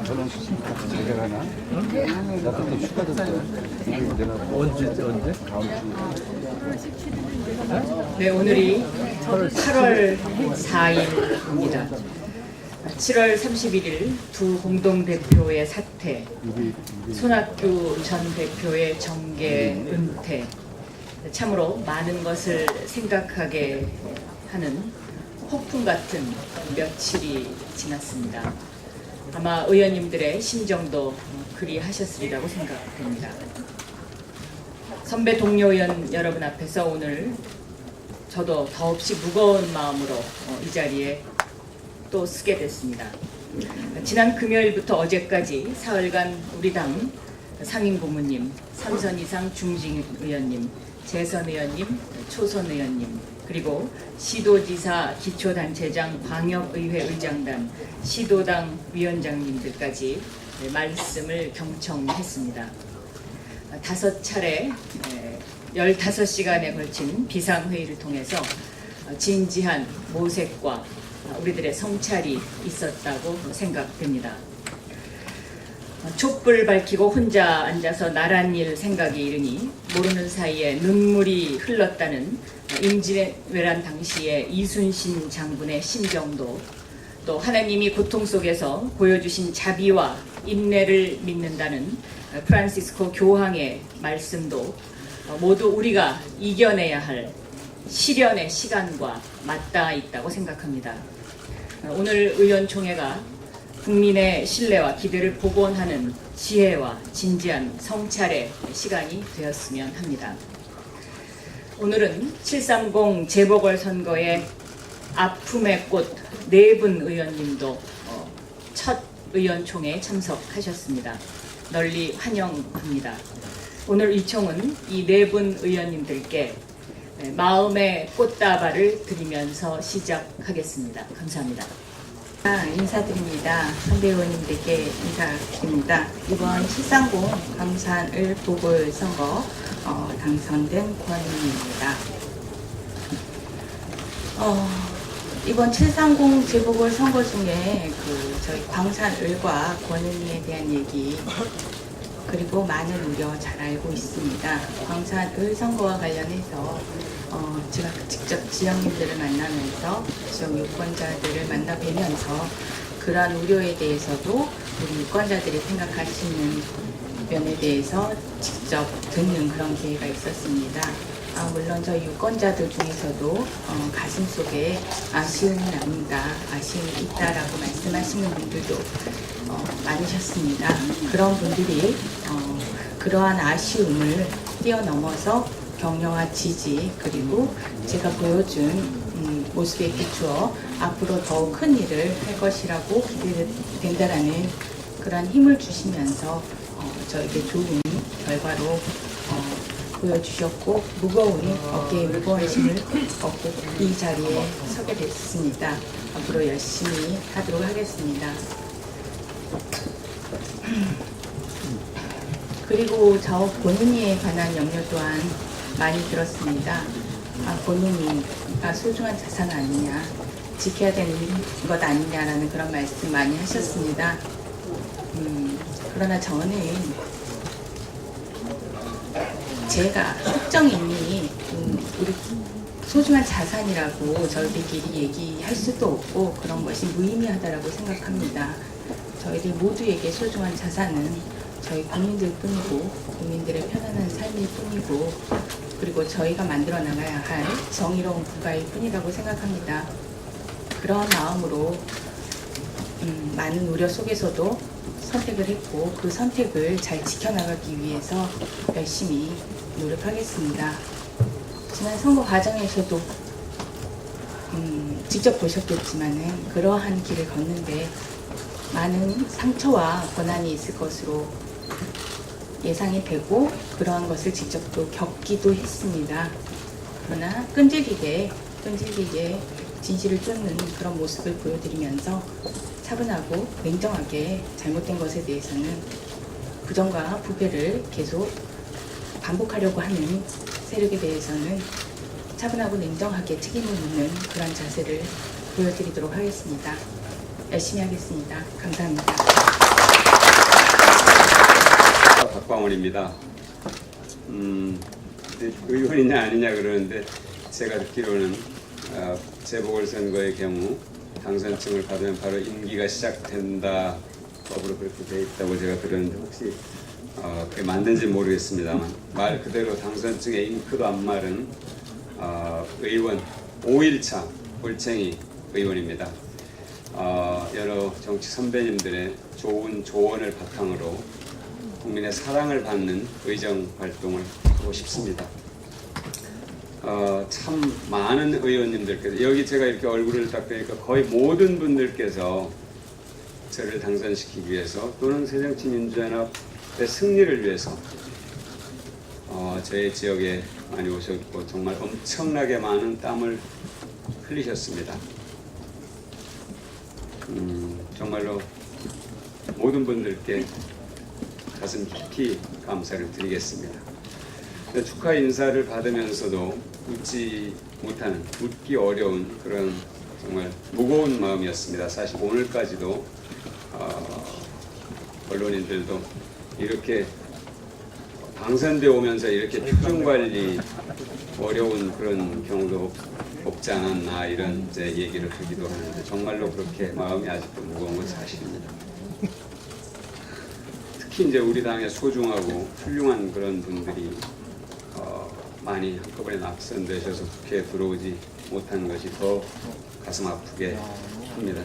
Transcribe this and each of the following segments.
저는 제가 하나? 나도 또 휴가 됐어요. 언제? 다음 주. 네, 오늘이 8월 4일입니다. 7월 31일 두 공동대표의 사퇴, 손학규 전 대표의 정계 은퇴, 참으로 많은 것을 생각하게 하는 폭풍 같은 며칠이 지났습니다. 아마 의원님들의 심정도 그리하셨으리라고 생각됩니다. 선배 동료 의원 여러분 앞에서 오늘 저도 더없이 무거운 마음으로 이 자리에 또 쓰게 됐습니다. 지난 금요일부터 어제까지 사흘간 우리 당 상임고문님, 3선 이상 중진 의원님, 재선 의원님, 초선 의원님, 그리고 시도지사, 기초단체장, 광역의회 의장단, 시도당 위원장님들까지 말씀을 경청했습니다. 5차례 15시간에 걸친 비상회의를 통해서 진지한 모색과 우리들의 성찰이 있었다고 생각됩니다. 촛불 밝히고 혼자 앉아서 나랏일 생각이 이르니 모르는 사이에 눈물이 흘렀다는 임진왜란 당시의 이순신 장군의 심정도, 또 하나님이 고통 속에서 보여주신 자비와 인내를 믿는다는 프란시스코 교황의 말씀도 모두 우리가 이겨내야 할 시련의 시간과 맞닿아 있다고 생각합니다. 오늘 의원총회가 국민의 신뢰와 기대를 복원하는 지혜와 진지한 성찰의 시간이 되었으면 합니다. 오늘은 730 재보궐선거의 아픔의 꽃 4분 의원님도 첫 의원총회에 참석하셨습니다. 널리 환영합니다. 오늘 이 총은 이 4분 의원님들께 마음의 꽃다발을 드리면서 시작하겠습니다. 감사합니다. 인사드립니다. 선배 의원님들께 인사드립니다. 이번 730 광산을 보궐선거 당선된 권은희입니다. 이번 730 재보궐선거 중에 저희 광산을과 권은희에 대한 얘기, 그리고 많은 우려 잘 알고 있습니다. 광산을 선거와 관련해서 제가 직접 지역민들을 만나면서 지역 유권자들을 만나 뵈면서 그러한 우려에 대해서도 우리 유권자들이 생각하시는 면에 대해서 직접 듣는 그런 기회가 있었습니다. 물론 저희 유권자들 중에서도 가슴속에 아쉬움이 납니다, 아쉬움이 있다라고 말씀하시는 분들도 많으셨습니다. 그런 분들이 그러한 아쉬움을 뛰어넘어서 격려와 지지, 그리고 제가 보여준 모습에 비추어 앞으로 더욱 큰 일을 할 것이라고 기대된다라는 그런 힘을 주시면서 저에게 좋은 결과로 보여주셨고, 무거운 어깨에 무거운 짐을 얻고 이 자리에 서게 됐습니다. 앞으로 열심히 하도록 하겠습니다. 그리고 저 본인에 관한 염려 또한 많이 들었습니다. 본인이가 소중한 자산 아니냐, 지켜야 되는 것 아니냐라는 그런 말씀 많이 하셨습니다. 그러나 저는 제가 속정이니 우리 소중한 자산이라고 저희들끼리 얘기할 수도 없고 그런 것이 무의미하다라고 생각합니다. 저희들 모두에게 소중한 자산은 저희 국민들 뿐이고, 국민들의 편안한 삶일 뿐이고, 그리고 저희가 만들어 나가야 할 정의로운 국가일 뿐이라고 생각합니다. 그런 마음으로 많은 우려 속에서도 선택을 했고, 그 선택을 잘 지켜나가기 위해서 열심히 노력하겠습니다. 지난 선거 과정에서도 직접 보셨겠지만은 그러한 길을 걷는데 많은 상처와 고난이 있을 것으로 예상이 되고, 그러한 것을 직접 또 겪기도 했습니다. 그러나 끈질기게 진실을 쫓는 그런 모습을 보여드리면서 차분하고 냉정하게 잘못된 것에 대해서는 부정과 부패를 계속 반복하려고 하는 세력에 대해서는 차분하고 냉정하게 책임을 묻는 그런 자세를 보여드리도록 하겠습니다. 열심히 하겠습니다. 감사합니다. 박광원입니다. 의원이냐 아니냐 그러는데 제가 듣기로는 재보궐선거의 경우 당선증을 받으면 바로 임기가 시작된다 법으로 그렇게 되어 있다고 제가 들었는데 혹시 그게 맞는지 모르겠습니다만 말 그대로 당선증에 잉크도 안 마른 의원 5일차 올챙이 의원입니다. 여러 정치 선배님들의 좋은 조언을 바탕으로 국민의 사랑을 받는 의정 활동을 하고 싶습니다. 참 많은 의원님들께서 여기 제가 이렇게 얼굴을 딱 보니까 거의 모든 분들께서 저를 당선시키기 위해서 또는 새정치민주연합의 승리를 위해서 저희 지역에 많이 오셨고 정말 엄청나게 많은 땀을 흘리셨습니다. 정말로 모든 분들께 가슴 깊이 감사를 드리겠습니다. 축하 인사를 받으면서도 웃지 못하는, 웃기 어려운 그런 정말 무거운 마음이었습니다. 사실 오늘까지도 언론인들도 이렇게 당선되어 오면서 이렇게 표정 관리 어려운 그런 경우도 없지 않았나 이런 이제 얘기를 하기도 하는데 정말로 그렇게 마음이 아직도 무거운 건 사실입니다. 특히 이제 우리 당의 소중하고 훌륭한 그런 분들이 많이 한꺼번에 낙선되셔서 국회에 들어오지 못한 것이 더 가슴 아프게 합니다.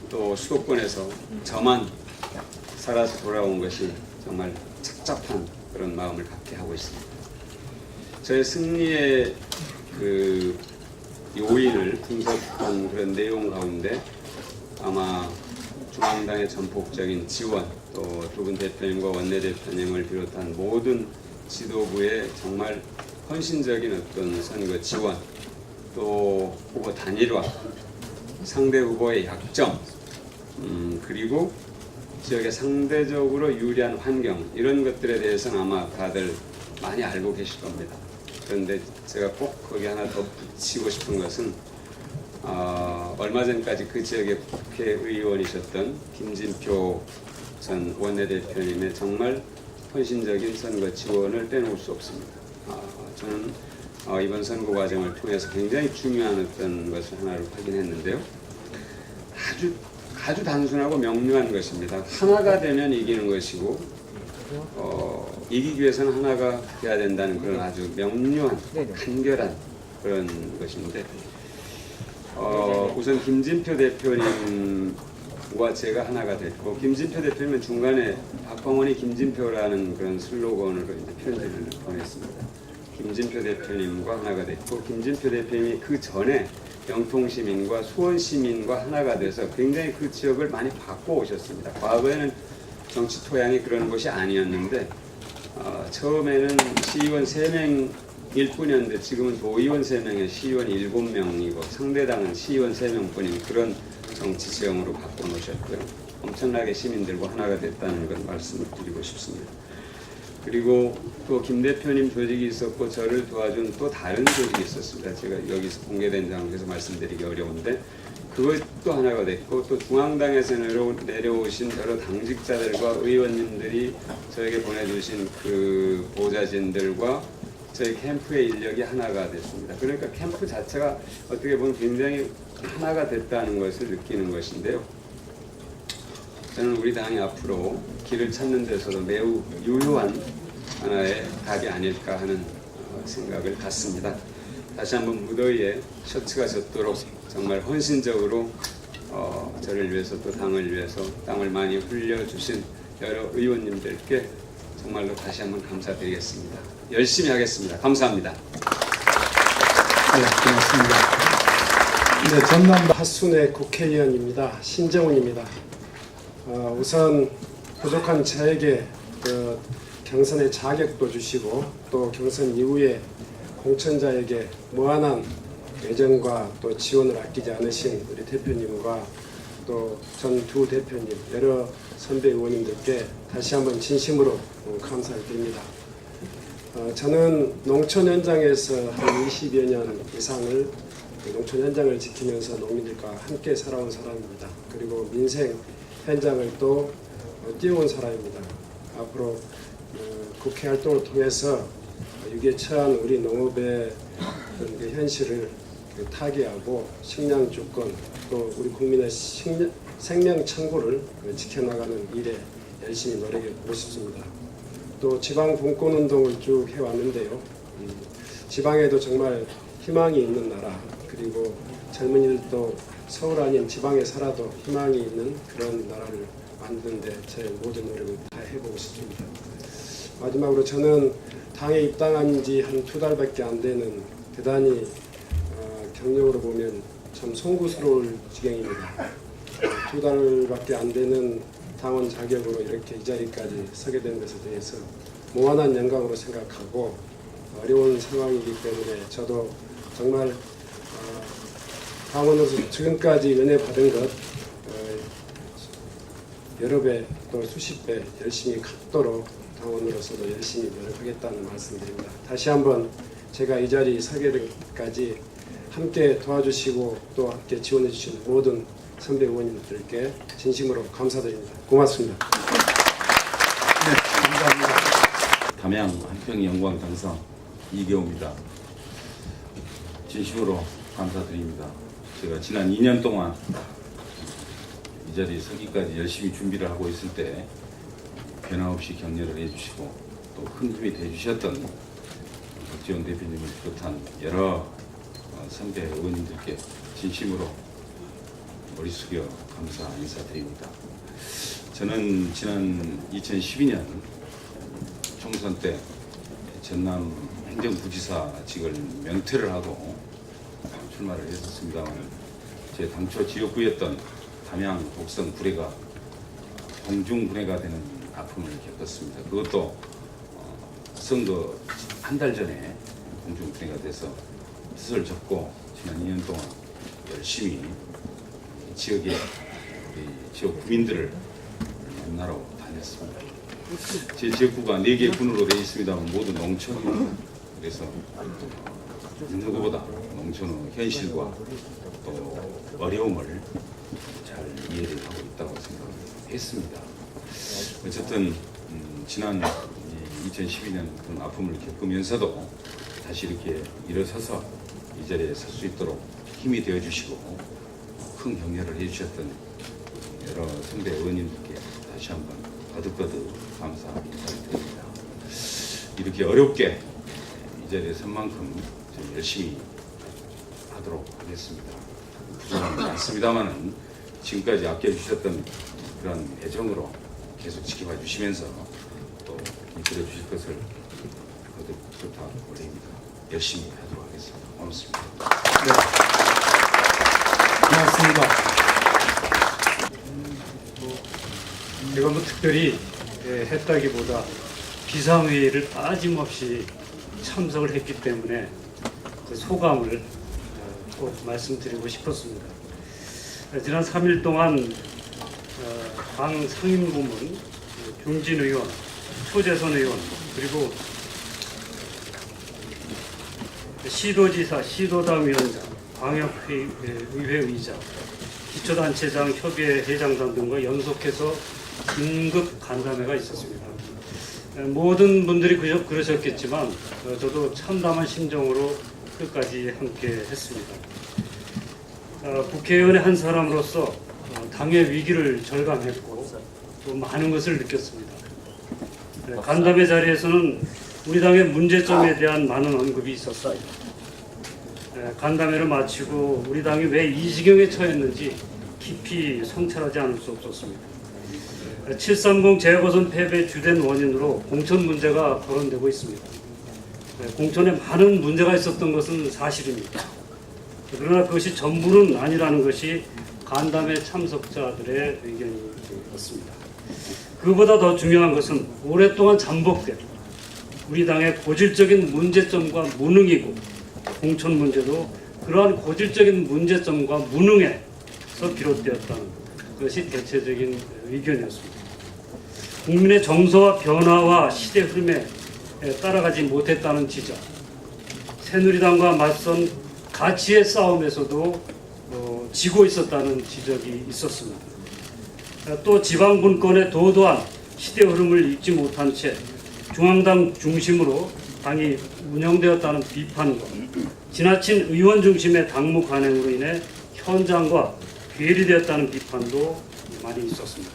또 수도권에서 저만 살아서 돌아온 것이 정말 착잡한 그런 마음을 갖게 하고 있습니다. 저의 승리의 그 요인을 분석한 그런 내용 가운데 아마 중앙당의 전폭적인 지원, 또 두 분 대표님과 원내대표님을 비롯한 모든 지도부의 정말 헌신적인 어떤 선거 지원, 또 후보 단일화, 상대 후보의 약점, 그리고 지역의 상대적으로 유리한 환경, 이런 것들에 대해서는 아마 다들 많이 알고 계실 겁니다. 그런데 제가 꼭 거기 하나 더 붙이고 싶은 것은 얼마 전까지 그 지역의 국회의원이셨던 김진표 전 원내대표님의 정말 헌신적인 선거 지원을 빼놓을 수 없습니다. 저는 이번 선거 과정을 통해서 굉장히 중요한 어떤 것을 하나를 확인했는데요. 아주 단순하고 명료한 것입니다. 하나가 되면 이기는 것이고 이기기 위해서는 하나가 돼야 된다는 그런 아주 명료한 간결한 그런 것인데 우선 김진표 대표님과 제가 하나가 됐고 김진표 대표님은 중간에 박광원이 김진표라는 그런 슬로건으로 이제 편지를 보냈습니다. 김진표 대표님과 하나가 됐고 김진표 대표님이 그 전에 영통시민과 수원시민과 하나가 돼서 굉장히 그 지역을 많이 바꿔오셨습니다. 과거에는 정치 토양이 그런 것이 아니었는데 처음에는 시의원 3명일 뿐이었는데 지금은 도의원 3명에 시의원 7명이고 상대당은 시의원 3명뿐인 그런 정치 지형으로 바꿔놓으셨고요. 엄청나게 시민들과 하나가 됐다는 걸 말씀을 드리고 싶습니다. 그리고 또 김 대표님 조직이 있었고 저를 도와준 또 다른 조직이 있었습니다. 제가 여기서 공개된 장소에서 말씀드리기 어려운데 그것도 하나가 됐고 또 중앙당에서 내려오신 여러 당직자들과 의원님들이 저에게 보내주신 그 보좌진들과 저희 캠프의 인력이 하나가 됐습니다. 그러니까 캠프 자체가 어떻게 보면 굉장히 하나가 됐다는 것을 느끼는 것인데요. 저는 우리 당이 앞으로 길을 찾는 데서도 매우 유효한 하나의 답이 아닐까 하는 생각을 갖습니다. 다시 한번 무더위에 셔츠가 젖도록 정말 헌신적으로 저를 위해서 또 당을 위해서 땀을 많이 흘려주신 여러 의원님들께 정말로 다시 한번 감사드리겠습니다. 열심히 하겠습니다. 감사합니다. 네, 고맙습니다. 네, 전남 하순의 국회의원입니다. 신정훈입니다. 우선 부족한 저에게 경선의 자격도 주시고 또 경선 이후에 공천자에게 무한한 애정과 또 지원을 아끼지 않으신 우리 대표님과 또 전 두 대표님, 여러 선배 의원님들께 다시 한번 진심으로 감사를 드립니다. 저는 농촌 현장에서 한 20여 년 이상을 농촌 현장을 지키면서 농민들과 함께 살아온 사람입니다. 그리고 민생 현장을 또 뛰어온 사람입니다. 앞으로 국회 활동을 통해서 위기에 처한 우리 농업의 그 현실을 타개하고 식량 주권 또 우리 국민의 생명 창구를 지켜나가는 일에 열심히 노력해 보고 싶습니다. 또 지방 분권 운동을 쭉 해왔는데요. 지방에도 정말 희망이 있는 나라, 그리고 젊은이들도 서울 아닌 지방에 살아도 희망이 있는 그런 나라를 만드는데 제 모든 노력을 다 해보고 싶습니다. 마지막으로 저는 당에 입당한 지 한 2달밖에 안 되는 대단히 경력으로 보면 참 송구스러울 지경입니다. 2달밖에 안 되는 당원 자격으로 이렇게 이 자리까지 서게 된 것에 대해서 무한한 영광으로 생각하고 어려운 상황이기 때문에 저도 정말 당원으로서 지금까지 은혜 받은 것 여러 배 또 수십 배 열심히 갚도록 당원으로서도 열심히 노력하겠다는 말씀드립니다. 다시 한번 제가 이 자리에 서게 된까지 함께 도와주시고 또 함께 지원해 주신 모든 선배 의원님들께 진심으로 감사드립니다. 고맙습니다. 네, 감사합니다. 담양 한평 영광 당선 이계호입니다. 진심으로 감사드립니다. 제가 지난 2년 동안 이 자리에 서기까지 열심히 준비를 하고 있을 때 변함없이 격려를 해주시고 또 큰 힘이 되주셨던 박지원 대표님을 비롯한 여러 선배 의원님들께 진심으로 머리 숙여 감사 인사드립니다. 저는 지난 2012년 총선 때 전남 행정부지사직을 명퇴를 하고 출마를 했었습니다만 제 당초 지역구였던 담양 곡성 구례가 공중분해가 되는 아픔을 겪었습니다. 그것도 선거 한 달 전에 공중분해가 돼서 뜻을 접고 지난 2년 동안 열심히 지역의 지역 구민들을 만나러 다녔습니다. 제 지역구가 4개 군으로 되어 있습니다만 모두 농촌입니다. 그래서 누구보다 농촌의 현실과 또 어려움을 잘 이해를 하고 있다고 생각했습니다. 어쨌든 지난 2012년 그런 아픔을 겪으면서도 다시 이렇게 일어서서 이 자리에 설 수 있도록 힘이 되어주시고 큰 격려를 해주셨던 여러 선배 의원님들께 다시 한번 거듭거듭 감사 인사드립니다. 이렇게 어렵게 이 자리에 선 만큼 좀 열심히 하도록 하겠습니다. 부족함이 많습니다만은 지금까지 아껴주셨던 그런 애정으로 계속 지켜봐 주시면서 또 이끌어 주실 것을 거듭 부탁 올립니다. 열심히 하도록 하겠습니다. 고맙습니다. 네. 고맙습니다. 제가 뭐 특별히 했다기보다 비상회의를 빠짐없이 참석을 했기 때문에 그 소감을 꼭 말씀드리고 싶었습니다. 지난 3일 동안 당 상임고문, 경진 의원, 초재선 의원, 그리고 시도지사, 시도당 위원장, 광역의회 의장, 기초단체장, 협의회 회장단 등과 연속해서 긴급 간담회가 있었습니다. 모든 분들이 그러셨겠지만 저도 참담한 심정으로 끝까지 함께 했습니다. 국회의원의 한 사람으로서 당의 위기를 절감했고 또 많은 것을 느꼈습니다. 간담회 자리에서는 우리 당의 문제점에 대한 많은 언급이 있었어요. 간담회를 마치고 우리 당이 왜 이 지경에 처했는지 깊이 성찰하지 않을 수 없었습니다. 730 재보선 패배 주된 원인으로 공천 문제가 거론되고 있습니다. 공천에 많은 문제가 있었던 것은 사실입니다. 그러나 그것이 전부는 아니라는 것이 간담회 참석자들의 의견이었습니다. 그보다 더 중요한 것은 오랫동안 잠복된 우리 당의 고질적인 문제점과 무능이고 공천 문제도 그러한 고질적인 문제점과 무능에서 비롯되었다는 것이 대체적인 의견이었습니다. 국민의 정서와 변화와 시대 흐름에 따라가지 못했다는 지적, 새누리당과 맞선 가치의 싸움에서도 지고 있었다는 지적이 있었습니다. 또 지방 분권의 도도한 시대 흐름을 읽지 못한 채 중앙당 중심으로 당이 운영되었다는 비판과 지나친 의원 중심의 당무 관행으로 인해 현장과 괴리되었다는 비판도 많이 있었습니다.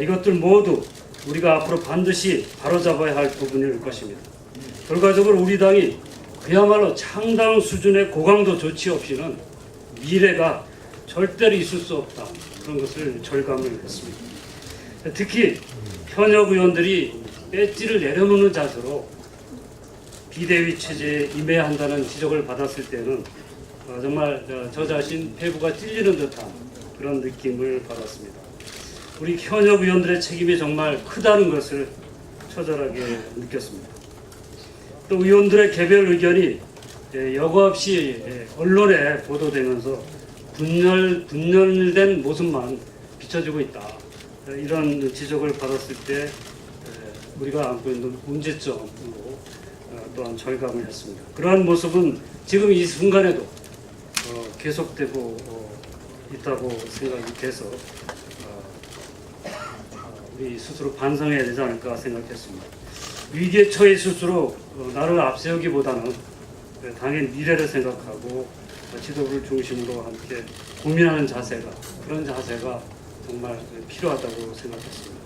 이것들 모두 우리가 앞으로 반드시 바로잡아야 할 부분일 것입니다. 결과적으로 우리 당이 그야말로 창당 수준의 고강도 조치 없이는 미래가 절대로 있을 수 없다. 그런 것을 절감을 했습니다. 특히 현역 의원들이 배지를 내려놓는 자세로 비대위 체제에 임해야 한다는 지적을 받았을 때는 정말 저 자신 폐부가 찔리는 듯한 그런 느낌을 받았습니다. 우리 현역 의원들의 책임이 정말 크다는 것을 처절하게 느꼈습니다. 또 의원들의 개별 의견이 여과 없이 언론에 보도되면서 분열된 모습만 비춰지고 있다. 이런 지적을 받았을 때 우리가 안고 있는 문제점으로 또한 절감을 했습니다. 그러한 모습은 지금 이 순간에도 계속되고 있다고 생각이 돼서 우리 스스로 반성해야 되지 않을까 생각했습니다. 위기에 처해 있을수록 나를 앞세우기보다는 당의 미래를 생각하고 지도부를 중심으로 함께 고민하는 자세가, 그런 자세가 정말 필요하다고 생각했습니다.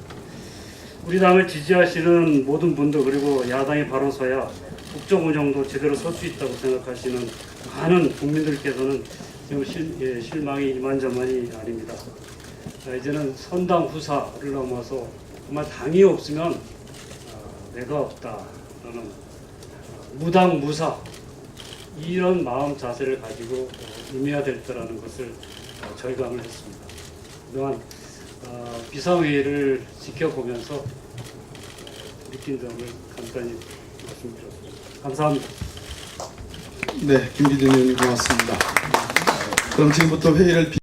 우리 당을 지지하시는 모든 분들, 그리고 야당이 바로 서야 국정 운영도 제대로 설 수 있다고 생각하시는 많은 국민들께서는 지금 실망이 이만저만이 아닙니다. 이제는 선당 후사를 넘어서 정말 당이 없으면 내가 없다라는 무당 무사, 이런 마음 자세를 가지고 임해야 될 거라는 것을 절감을 했습니다. 그동안 비상회의를 지켜보면서 느낀 점을 간단히 말씀드렸습니다. 감사합니다. 네, 김기준 의원님 고맙습니다. 그럼 지금부터 회의를